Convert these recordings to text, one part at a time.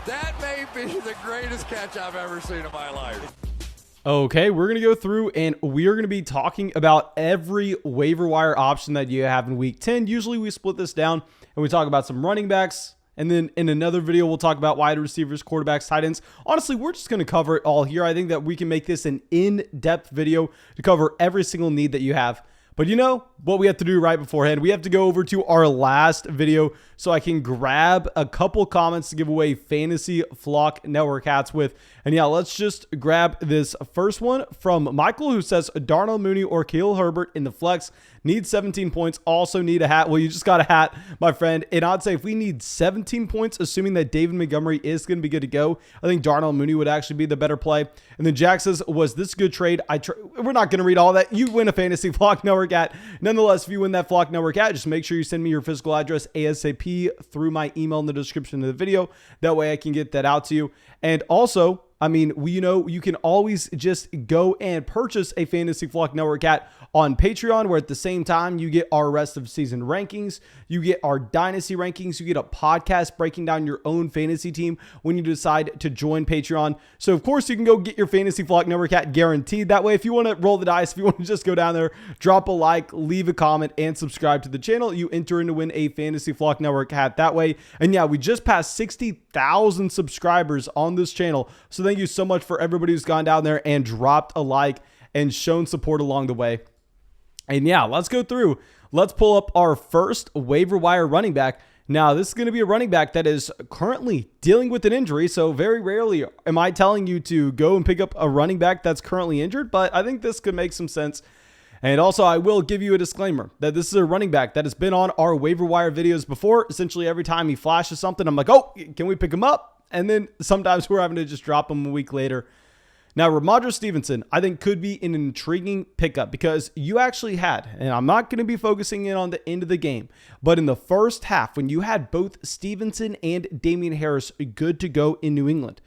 That may be the greatest catch I've ever seen in my life. Okay, we're going to go through and we are going to be talking about every waiver wire option that you have in week 10. Usually we split this down and we talk about some running backs. And then in another video, we'll talk about wide receivers, quarterbacks, tight ends. Honestly, we're just going to cover it all here. I think that we can make this an in-depth video to cover every single need that you have. But you know what we have to do right beforehand? We have to go over to our last video so I can grab a couple comments to give away Fantasy Flock Network hats with. And yeah, let's just grab this first one from Michael, who says Darnell Mooney or Khalil Herbert in the flex. Need 17 points, also need a hat. Well, you just got a hat, my friend. And I'd say if we need 17 points, assuming that David Montgomery is going to be good to go, I think Darnell Mooney would actually be the better play. And then Jack says, was this good trade? We're not going to read all that. You win a Fantasy Flock Network hat. Nonetheless, if you win that Flock Network hat, just make sure you send me your physical address ASAP through my email in the description of the video. That way I can get that out to you. And also, I mean, you can always just go and purchase a Fantasy Flock Network hat on Patreon, where at the same time you get our rest of season rankings, you get our dynasty rankings, you get a podcast breaking down your own fantasy team when you decide to join Patreon. So of course you can go get your Fantasy Flock Network hat guaranteed. That way, if you want to roll the dice, if you want to just go down there, drop a like, leave a comment, and subscribe to the channel, you enter in to win a Fantasy Flock Network hat that way. And yeah, we just passed 60,000 subscribers on this channel. So thank you so much for everybody who's gone down there and dropped a like and shown support along the way. And yeah, let's go through. Let's pull up our first waiver wire running back. Now, this is going to be a running back that is currently dealing with an injury. So very rarely am I telling you to go and pick up a running back that's currently injured, but I think this could make some sense. And also, I will give you a disclaimer that this is a running back that has been on our waiver wire videos before. Essentially, every time he flashes something, I'm like, oh, can we pick him up? And then sometimes we're having to just drop him a week later. Now, Ramondre Stevenson, I think, could be an intriguing pickup because you actually had, and I'm not going to be focusing in on the end of the game, but in the first half, when you had both Stevenson and Damian Harris good to go in New England,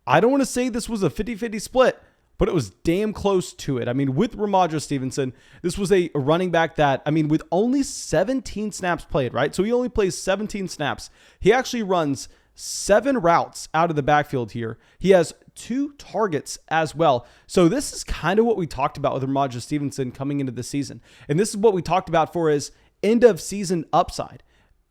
I don't want to say this was a 50-50 split, but it was damn close to it. I mean, with Ramondre Stevenson, this was a running back that, I mean, with only 17 snaps played, right? So he only plays 17 snaps. He actually runs 7 routes out of the backfield here. He has 2 targets as well. So this is kind of what we talked about with Ramondre Stevenson coming into the season. And this is what we talked about for his end of season upside,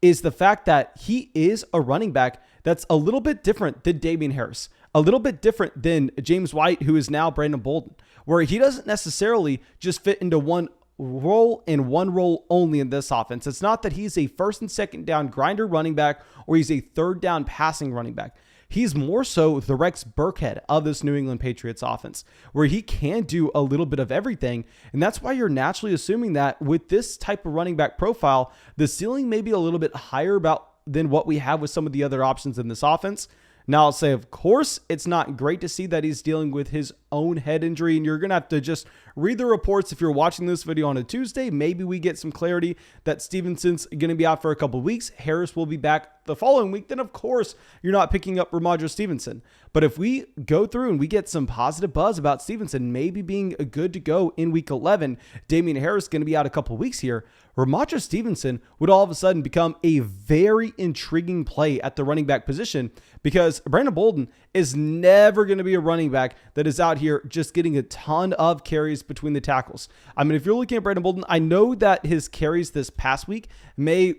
is the fact that he is a running back that's a little bit different than Damian Harris, a little bit different than James White, who is now Brandon Bolden, where he doesn't necessarily just fit into one role and one role only in this offense. It's not that he's a first and second down grinder running back or he's a third down passing running back. He's more so the Rex Burkhead of this New England Patriots offense, where he can do a little bit of everything. And that's why you're naturally assuming that with this type of running back profile, the ceiling may be a little bit higher than what we have with some of the other options in this offense. Now, I'll say, of course, it's not great to see that he's dealing with his own head injury, and you're going to have to just read the reports. If you're watching this video on a Tuesday, maybe we get some clarity that Stevenson's going to be out for a couple of weeks. Harris will be back the following week. Then, of course, you're not picking up Ramondre Stevenson. But if we go through and we get some positive buzz about Stevenson maybe being good to go in week 11, Damian Harris is going to be out a couple of weeks here, Ramondre Stevenson would all of a sudden become a very intriguing play at the running back position, because Brandon Bolden is never going to be a running back that is out here just getting a ton of carries between the tackles. I mean, if you're looking at Brandon Bolden, I know that his carries this past week may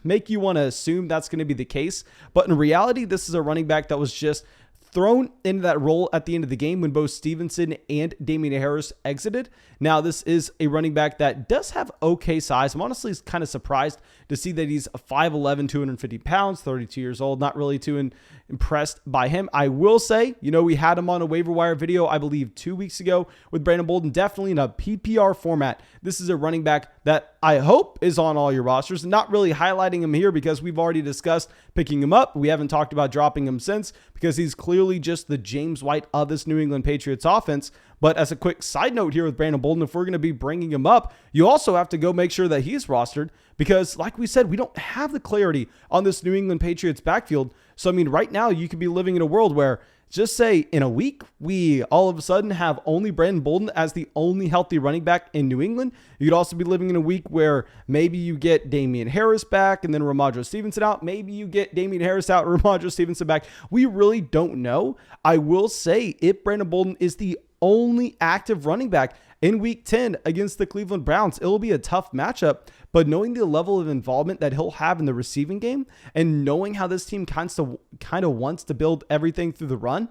make you want to assume that's going to be the case, but in reality, this is a running back that was just thrown into that role at the end of the game when both Stevenson and Damian Harris exited. Now, this is a running back that does have okay size. I'm honestly kind of surprised to see that he's 5'11", 250 pounds, 32 years old. Not really too impressed by him. I will say, we had him on a waiver wire video, I believe 2 weeks ago with Brandon Bolden, definitely in a PPR format. This is a running back that I hope is on all your rosters. Not really highlighting him here because we've already discussed picking him up. We haven't talked about dropping him since because he's clearly just the James White of this New England Patriots offense. But as a quick side note here with Brandon Bolden, if we're going to be bringing him up, you also have to go make sure that he's rostered because, like we said, we don't have the clarity on this New England Patriots backfield. So, I mean, right now you could be living in a world where just say in a week, we all of a sudden have only Brandon Bolden as the only healthy running back in New England. You could also be living in a week where maybe you get Damian Harris back and then Ramondre Stevenson out. Maybe you get Damian Harris out, Ramondre Stevenson back. We really don't know. I will say if Brandon Bolden is the only active running back in week 10 against the Cleveland Browns, it'll be a tough matchup, but knowing the level of involvement that he'll have in the receiving game and knowing how this team kind of wants to build everything through the run,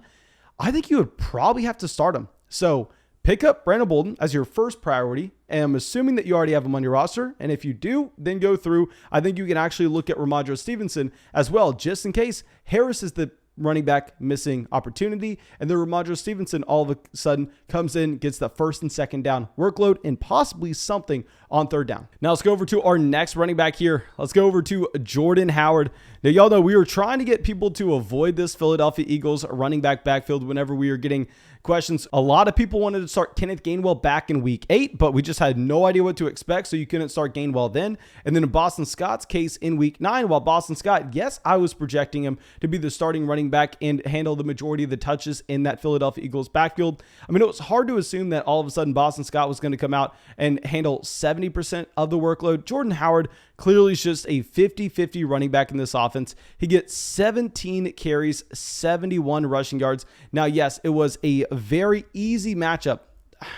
I think you would probably have to start him. So pick up Brandon Bolden as your first priority. And I'm assuming that you already have him on your roster. And if you do, then go through. I think you can actually look at Ramondre Stevenson as well, just in case Harris is the running back missing opportunity, and then Ramondre Stevenson all of a sudden comes in, gets the first and second down workload, and possibly something on third down. Now let's go over to our next running back here. Let's go over to Jordan Howard. Now y'all know we were trying to get people to avoid this Philadelphia Eagles running back backfield whenever we were getting questions. A lot of people wanted to start Kenneth Gainwell back in week 8, but we just had no idea what to expect, so you couldn't start Gainwell then. And then in Boston Scott's case in week 9, while Boston Scott, yes, I was projecting him to be the starting running back and handle the majority of the touches in that Philadelphia Eagles backfield. I mean, it was hard to assume that all of a sudden Boston Scott was going to come out and handle 70% of the workload. Jordan Howard clearly is just a 50-50 running back in this offense. He gets 17 carries, 71 rushing yards. Now, yes, it was a very easy matchup.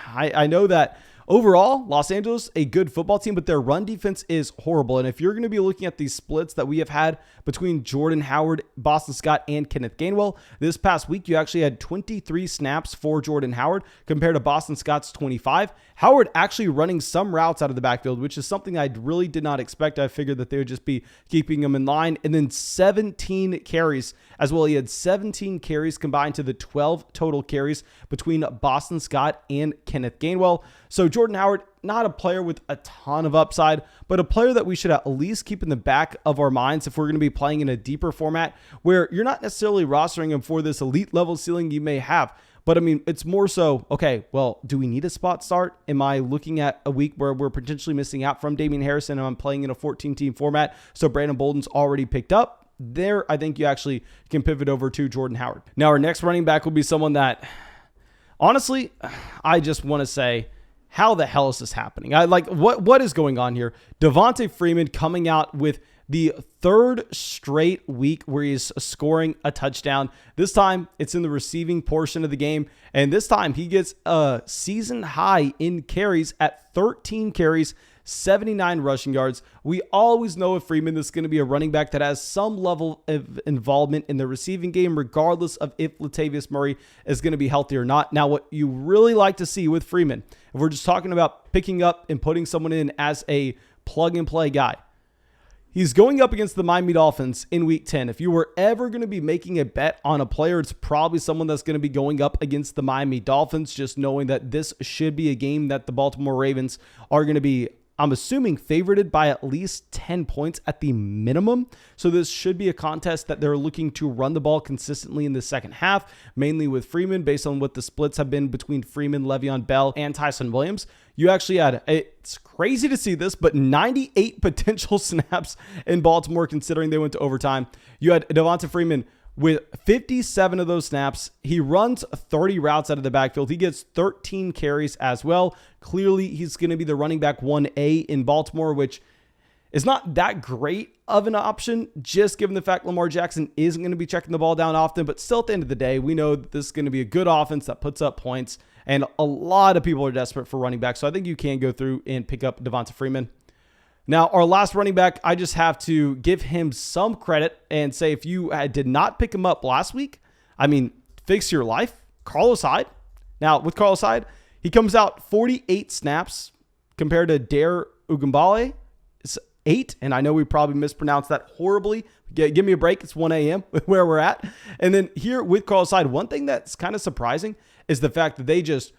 I know that overall, Los Angeles, a good football team, but their run defense is horrible. And if you're going to be looking at these splits that we have had between Jordan Howard, Boston Scott, and Kenneth Gainwell, this past week, you actually had 23 snaps for Jordan Howard compared to Boston Scott's 25. Howard actually running some routes out of the backfield, which is something I really did not expect. I figured that they would just be keeping him in line. And then 17 carries as well. He had 17 carries combined to the 12 total carries between Boston Scott and Kenneth Gainwell. So Jordan Howard, not a player with a ton of upside, but a player that we should at least keep in the back of our minds if we're going to be playing in a deeper format where you're not necessarily rostering him for this elite level ceiling you may have. But I mean, it's more so, okay, well, do we need a spot start? Am I looking at a week where we're potentially missing out from Damian Harrison and I'm playing in a 14-team format, so Brandon Bolden's already picked up? There, I think you actually can pivot over to Jordan Howard. Now, our next running back will be someone that, honestly, I just want to say, how the hell is this happening? What is going on here? Devonta Freeman coming out with the third straight week where he's scoring a touchdown. This time it's in the receiving portion of the game. And this time he gets a season high in carries at 13 carries, 79 rushing yards. We always know with Freeman, this is going to be a running back that has some level of involvement in the receiving game, regardless of if Latavius Murray is going to be healthy or not. Now, what you really like to see with Freeman, if we're just talking about picking up and putting someone in as a plug and play guy, he's going up against the Miami Dolphins in week 10. If you were ever going to be making a bet on a player, it's probably someone that's going to be going up against the Miami Dolphins, just knowing that this should be a game that the Baltimore Ravens are going to be, I'm assuming, favorited by at least 10 points at the minimum. So this should be a contest that they're looking to run the ball consistently in the second half, mainly with Freeman, based on what the splits have been between Freeman, Le'Veon Bell, and Tyson Williams. You actually had, it's crazy to see this, but 98 potential snaps in Baltimore, considering they went to overtime. You had Devonta Freeman with 57 of those snaps. He runs 30 routes out of the backfield. He gets 13 carries as well. Clearly, he's going to be the running back 1A in Baltimore, which is not that great of an option, just given the fact Lamar Jackson isn't going to be checking the ball down often. But still, at the end of the day, we know that this is going to be a good offense that puts up points, and a lot of people are desperate for running back. So I think you can go through and pick up Devonta Freeman. Now, our last running back, I just have to give him some credit and say if you did not pick him up last week, I mean, fix your life. Carlos Hyde. Now, with Carlos Hyde, he comes out 48 snaps compared to Dare Ugambale. It's 8, and I know we probably mispronounced that horribly. Give me a break. It's 1 a.m. where we're at. And then here with Carlos Hyde, one thing that's kind of surprising is the fact that they just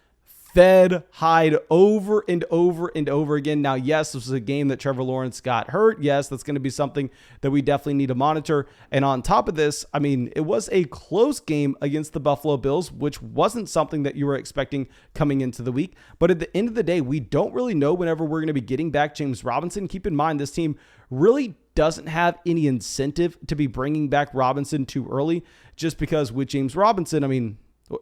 fed Hyde over and over and over again. Now, yes, this was a game that Trevor Lawrence got hurt. Yes, that's going to be something that we definitely need to monitor. And on top of this, I mean, it was a close game against the Buffalo Bills, which wasn't something that you were expecting coming into the week. But at the end of the day, we don't really know whenever we're going to be getting back James Robinson. Keep in mind, this team really doesn't have any incentive to be bringing back Robinson too early, just because with James Robinson, I mean,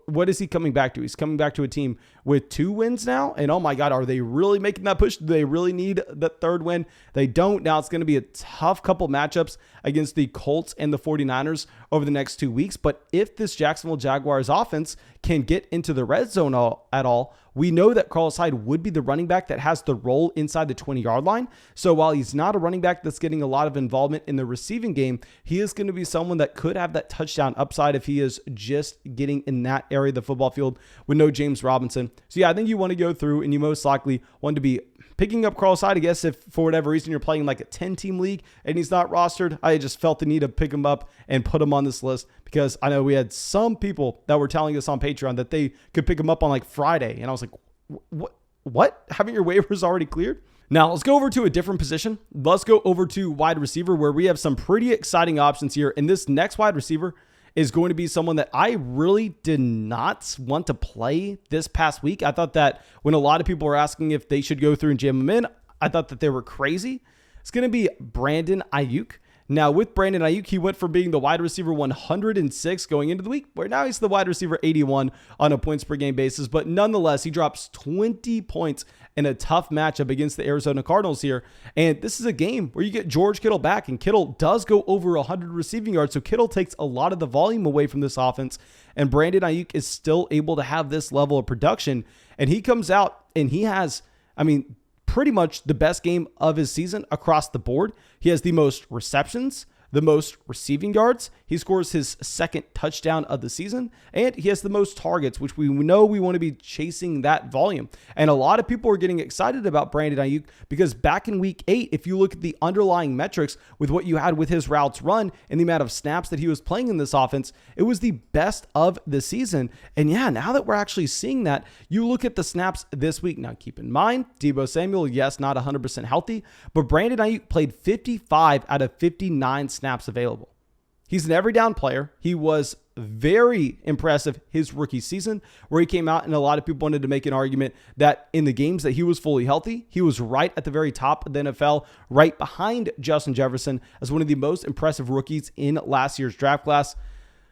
what is he coming back to? He's coming back to a team with 2 wins now. And oh my God, are they really making that push? Do they really need the 3rd win? They don't. Now it's going to be a tough couple matchups against the Colts and the 49ers over the next 2 weeks. But if this Jacksonville Jaguars offense can get into the red zone at all, we know that Carlos Hyde would be the running back that has the role inside the 20-yard line. So while he's not a running back that's getting a lot of involvement in the receiving game, he is going to be someone that could have that touchdown upside if he is just getting in that area of the football field with no James Robinson. So yeah, I think you want to go through and you most likely want to be picking up Carlos Hyde. I guess if for whatever reason you're playing like a 10-team league and he's not rostered, I just felt the need to pick him up and put him on this list because I know we had some people that were telling us on Patreon that they could pick him up on like Friday. And I was like, what? Haven't your waivers already cleared? Now let's go over to a different position. Let's go over to wide receiver where we have some pretty exciting options here. And this next wide receiver is going to be someone that I really did not want to play this past week. I thought that when a lot of people were asking if they should go through and jam him in, I thought that they were crazy. It's going to be Brandon Ayuk. Now with Brandon Ayuk, he went from being the wide receiver 106 going into the week, where now he's the wide receiver 81 on a points per game basis. But nonetheless, he drops 20 points in a tough matchup against the Arizona Cardinals here. And this is a game where you get George Kittle back, and Kittle does go over 100 receiving yards. So Kittle takes a lot of the volume away from this offense, and Brandon Ayuk is still able to have this level of production. And he comes out and he has, pretty much the best game of his season across the board. He has the most receptions, the most receiving yards. He scores his 2nd touchdown of the season, and he has the most targets, which we know we want to be chasing that volume. And a lot of people are getting excited about Brandon Ayuk because back in week 8, if you look at the underlying metrics with what you had with his routes run and the amount of snaps that he was playing in this offense, it was the best of the season. And yeah, now that we're actually seeing that, you look at the snaps this week. Now keep in mind, Deebo Samuel, yes, not 100% healthy, but Brandon Ayuk played 55 out of 59 snaps available. He's an every down player. He was very impressive his rookie season, where he came out and a lot of people wanted to make an argument that in the games that he was fully healthy, he was right at the very top of the NFL, right behind Justin Jefferson as one of the most impressive rookies in last year's draft class.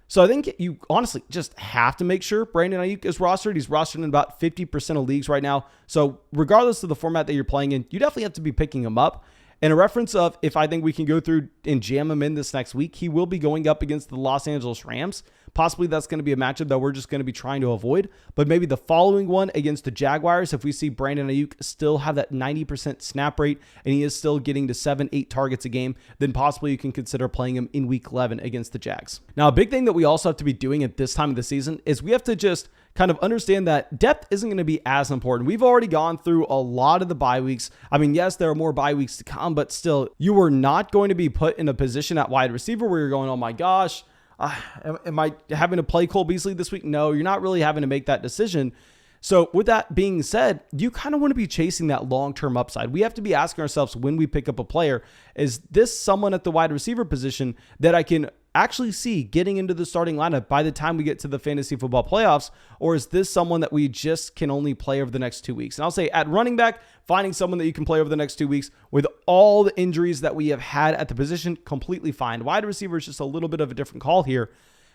So I think you honestly just have to make sure Brandon Ayuk is rostered. He's rostered in about 50% of leagues right now. So regardless of the format that you're playing in, you definitely have to be picking him up. And a reference of if I think we can go through and jam him in this next week, he will be going up against the Los Angeles Rams. Possibly that's going to be a matchup that we're just going to be trying to avoid. But maybe the following one against the Jaguars, if we see Brandon Ayuk still have that 90% snap rate and he is still getting to 7-8 targets a game, then possibly you can consider playing him in week 11 against the Jags. Now, a big thing that we also have to be doing at this time of the season is we have to just kind of understand that depth isn't going to be as important. We've already gone through a lot of the bye weeks. Yes, there are more bye weeks to come, but still, you are not going to be put in a position at wide receiver where you're going, oh my gosh, am I having to play Cole Beasley this week? No, you're not really having to make that decision. So with that being said, you kind of want to be chasing that long-term upside. We have to be asking ourselves when we pick up a player, is this someone at the wide receiver position that I can actually see getting into the starting lineup by the time we get to the fantasy football playoffs? Or is this someone that we just can only play over the next 2 weeks? And I'll say at running back, finding someone that you can play over the next 2 weeks with all the injuries that we have had at the position, completely fine. Wide receiver is just a little bit of a different call here.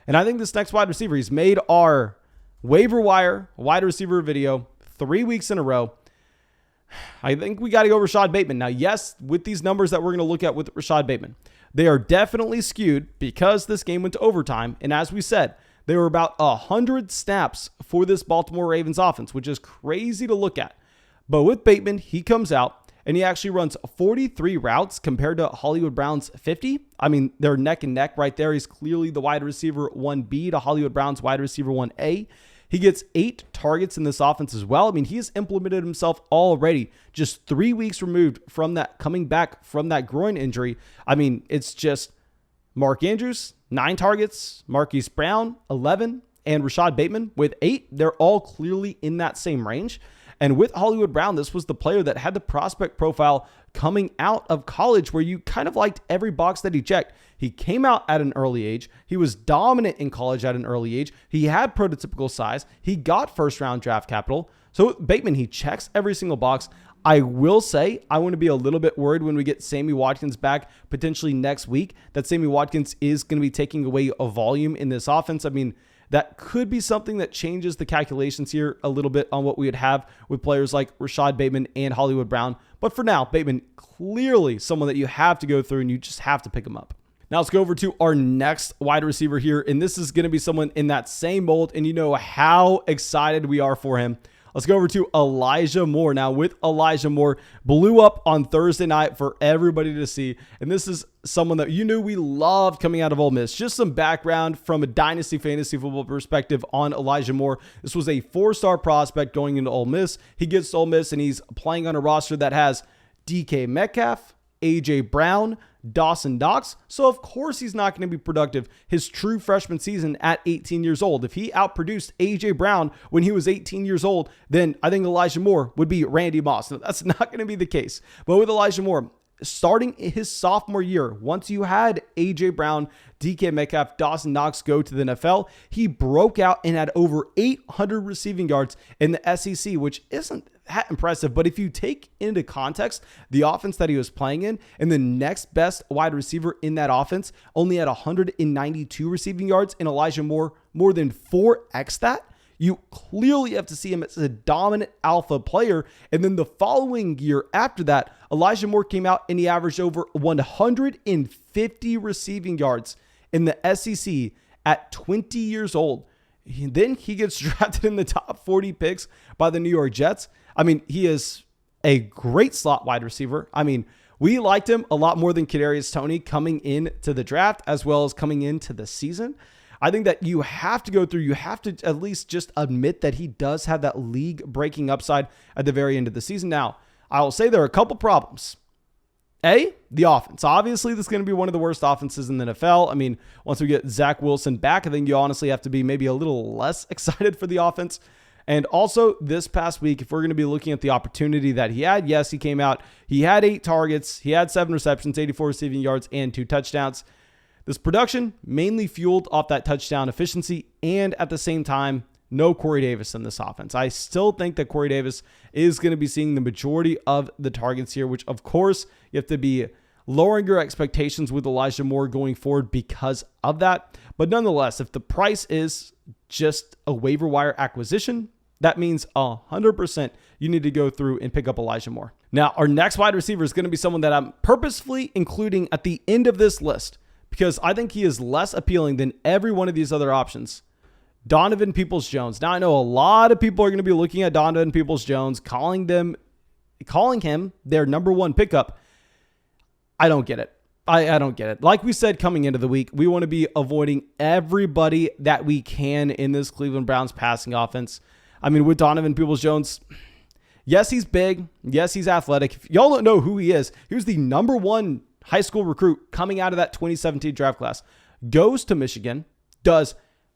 And I think this next wide receiver, he's made our waiver wire wide receiver video 3 weeks in a row. I think we got to go Rashad Bateman. Now, yes, with these numbers that we're going to look at with Rashad Bateman, they are definitely skewed because this game went to overtime. And as we said, there were about 100 snaps for this Baltimore Ravens offense, which is crazy to look at. But with Bateman, he comes out and he actually runs 43 routes compared to Hollywood Brown's 50. They're neck and neck right there. He's clearly the wide receiver 1B to Hollywood Brown's wide receiver 1A. He gets 8 targets in this offense as well. He has implemented himself already, just 3 weeks removed from that, coming back from that groin injury. It's just Mark Andrews, 9 targets, Marquise Brown, 11, and Rashad Bateman with 8. They're all clearly in that same range. And with Hollywood Brown, this was the player that had the prospect profile coming out of college where you kind of liked every box that he checked. He came out at an early age. He was dominant in college at an early age. He had prototypical size. He got first-round draft capital. So Bateman, he checks every single box. I will say I want to be a little bit worried when we get Sammy Watkins back potentially next week, that Sammy Watkins is going to be taking away a volume in this offense. I mean, that could be something that changes the calculations here a little bit on what we would have with players like Rashad Bateman and Hollywood Brown. But for now, Bateman, clearly someone that you have to go through and you just have to pick him up. Now let's go over to our next wide receiver here. And this is going to be someone in that same mold. And you know how excited we are for him. Let's go over to Elijah Moore. Now with Elijah Moore, blew up on Thursday night for everybody to see. And this is someone that you knew we loved coming out of Ole Miss. Just some background from a dynasty fantasy football perspective on Elijah Moore. This was a 4-star prospect going into Ole Miss. He gets to Ole Miss and he's playing on a roster that has DK Metcalf, AJ Brown, Dawson Knox. So of course he's not going to be productive his true freshman season at 18 years old. If he outproduced AJ Brown when he was 18 years old, then I think Elijah Moore would be Randy Moss. Now, that's not going to be the case. But with Elijah Moore, starting his sophomore year, once you had AJ Brown, DK Metcalf, Dawson Knox go to the NFL, he broke out and had over 800 receiving yards in the SEC, which isn't that impressive. But if you take into context the offense that he was playing in, and the next best wide receiver in that offense only had 192 receiving yards, and Elijah Moore more than 4x that, you clearly have to see him as a dominant alpha player. And then the following year after that, Elijah Moore came out and he averaged over 150 receiving yards in the SEC at 20 years old. Then he gets drafted in the top 40 picks by the New York Jets. I mean, he is a great slot wide receiver. I mean, we liked him a lot more than Kadarius Toney coming into the draft as well as coming into the season. I think that you have to go through, you have to at least just admit that he does have that league-breaking upside at the very end of the season. Now, I will say there are a couple problems. A, the offense. Obviously, this is going to be one of the worst offenses in the NFL. I mean, once we get Zach Wilson back, I think you honestly have to be maybe a little less excited for the offense. And also, this past week, if we're going to be looking at the opportunity that he had, yes, he came out. He had 8 targets. He had 7 receptions, 84 receiving yards, and 2 touchdowns. This production mainly fueled off that touchdown efficiency, and at the same time, no Corey Davis in this offense. I still think that Corey Davis is going to be seeing the majority of the targets here, which of course you have to be lowering your expectations with Elijah Moore going forward because of that. But nonetheless, if the price is just a waiver wire acquisition, that means 100% you need to go through and pick up Elijah Moore. Now, our next wide receiver is going to be someone that I'm purposefully including at the end of this list because I think he is less appealing than every one of these other options. Donovan Peoples-Jones. Now, I know a lot of people are going to be looking at Donovan Peoples-Jones, calling him their number one pickup. I don't get it. I don't get it. Like we said coming into the week, we want to be avoiding everybody that we can in this Cleveland Browns passing offense. I mean, with Donovan Peoples-Jones, yes, he's big. Yes, he's athletic. If y'all don't know who he is, he was the number one high school recruit coming out of that 2017 draft class. Goes to Michigan, does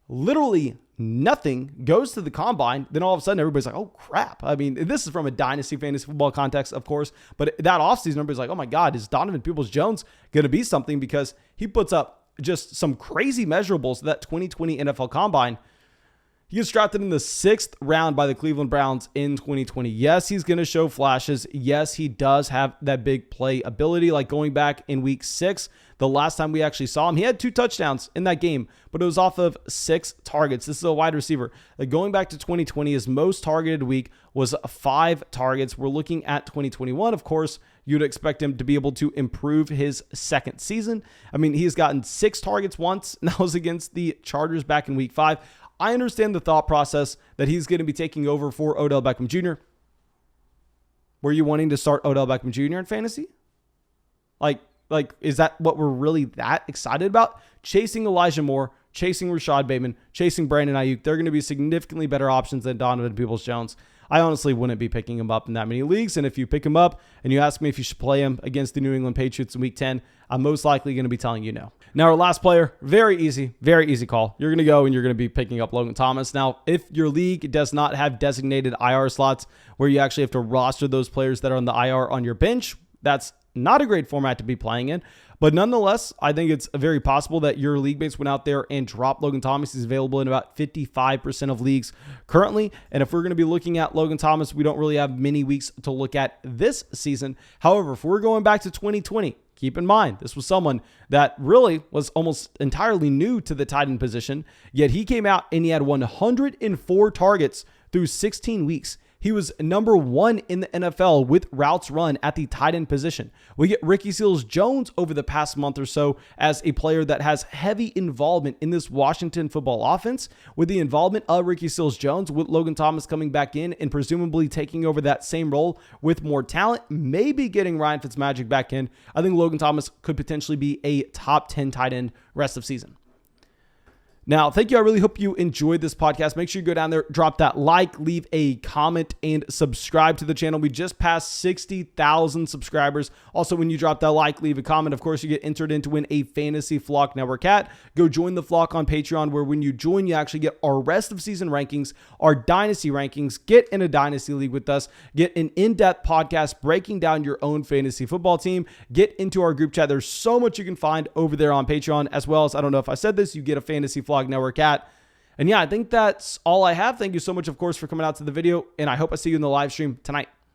literally nothing, goes to the combine, then all of a sudden everybody's like, oh crap. I mean, this is from a dynasty fantasy football context, of course, but that offseason everybody's like, oh my God, is Donovan Peoples-Jones going to be something? Because he puts up just some crazy measurables that 2020 NFL combine. He gets drafted in the 6th round by the Cleveland Browns in 2020. Yes, he's going to show flashes. Yes, he does have that big play ability. Like going back in week 6, the last time we actually saw him, he had 2 touchdowns in that game, but it was off of 6 targets. This is a wide receiver. Like going back to 2020, his most targeted week was 5 targets. We're looking at 2021. Of course, you'd expect him to be able to improve his second season. I mean, he's gotten 6 targets once, and that was against the Chargers back in week 5. I understand the thought process that he's going to be taking over for Odell Beckham Jr. Were you wanting to start Odell Beckham Jr. in fantasy? Like, is that what we're really that excited about? Chasing Elijah Moore, chasing Rashad Bateman, chasing Brandon Ayuk. They're going to be significantly better options than Donovan Peoples-Jones. I honestly wouldn't be picking him up in that many leagues. And if you pick him up and you ask me if you should play him against the New England Patriots in week 10, I'm most likely going to be telling you no. Now, our last player, very easy call. You're going to go and you're going to be picking up Logan Thomas. Now, if your league does not have designated IR slots where you actually have to roster those players that are on the IR on your bench, that's not a great format to be playing in. But nonetheless, I think it's very possible that your league mates went out there and dropped Logan Thomas. He's available in about 55% of leagues currently. And if we're going to be looking at Logan Thomas, we don't really have many weeks to look at this season. However, if we're going back to 2020, keep in mind, this was someone that really was almost entirely new to the tight end position, yet he came out and he had 104 targets through 16 weeks. He was number 1 in the NFL with routes run at the tight end position. We get Ricky Seals-Jones over the past month or so as a player that has heavy involvement in this Washington football offense. With the involvement of Ricky Seals-Jones, with Logan Thomas coming back in and presumably taking over that same role with more talent, maybe getting Ryan Fitzmagic back in, I think Logan Thomas could potentially be a top 10 tight end rest of season. Now, thank you. I really hope you enjoyed this podcast. Make sure you go down there, drop that like, leave a comment, and subscribe to the channel. We just passed 60,000 subscribers. Also, when you drop that like, leave a comment, of course, you get entered in to win a Fantasy Flock Network hat. Go join the Flock on Patreon, where when you join, you actually get our rest of season rankings, our dynasty rankings, get in a dynasty league with us, get an in-depth podcast breaking down your own fantasy football team, get into our group chat. There's so much you can find over there on Patreon, as well as, I don't know if I said this, you get a Fantasy Flock Network at. And yeah, I think that's all I have. Thank you so much, of course, for coming out to the video, and I hope I see you in the live stream tonight.